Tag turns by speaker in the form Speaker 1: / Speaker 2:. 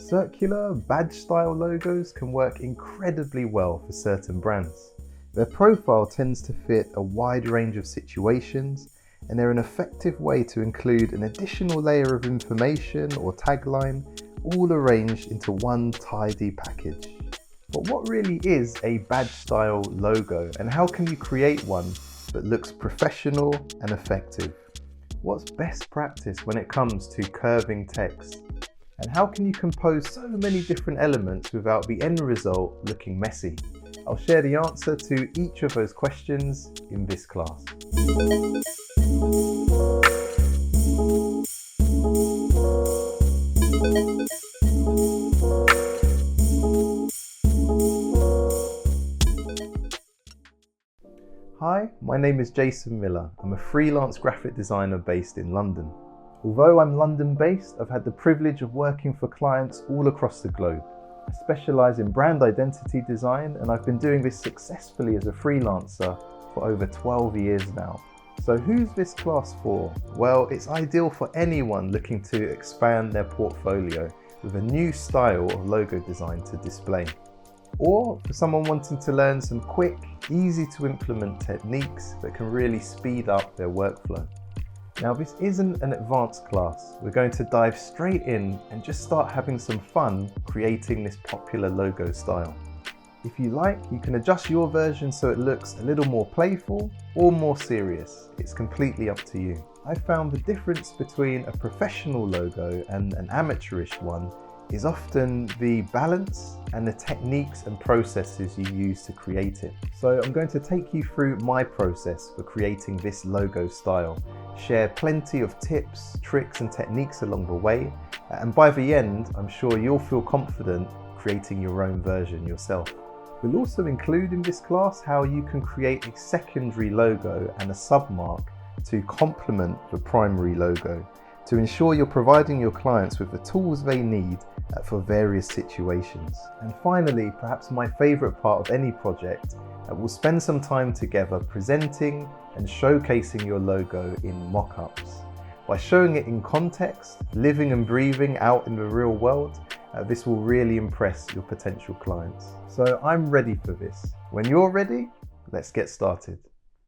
Speaker 1: Circular, badge-style logos can work incredibly well for certain brands. Their profile tends to fit a wide range of situations, and they're an effective way to include an additional layer of information or tagline, all arranged into one tidy package. But what really is a badge-style logo, and how can you create one that looks professional and effective? What's best practice when it comes to curving text? And how can you compose so many different elements without the end result looking messy? I'll share the answer to each of those questions in this class. Hi, my name is Jason Miller. I'm a freelance graphic designer based in London. Although I'm London-based, I've had the privilege of working for clients all across the globe. I specialise in brand identity design, and I've been doing this successfully as a freelancer for over 12 years now. So who's this class for? Well, it's ideal for anyone looking to expand their portfolio with a new style of logo design to display. Or for someone wanting to learn some quick, easy to implement techniques that can really speed up their workflow. Now, this isn't an advanced class. We're going to dive straight in and just start having some fun creating this popular logo style. If you like, you can adjust your version so it looks a little more playful or more serious. It's completely up to you. I found the difference between a professional logo and an amateurish one is often the balance and the techniques and processes you use to create it. So I'm going to take you through my process for creating this logo style, share plenty of tips, tricks and techniques along the way, and by the end, I'm sure you'll feel confident creating your own version yourself. We'll also include in this class how you can create a secondary logo and a submark to complement the primary logo, to ensure you're providing your clients with the tools they need for various situations. And finally, perhaps my favorite part of any project, we'll spend some time together presenting and showcasing your logo in mock-ups. By showing it in context, living and breathing out in the real world, this will really impress your potential clients. So I'm ready for this. When you're ready, let's get started.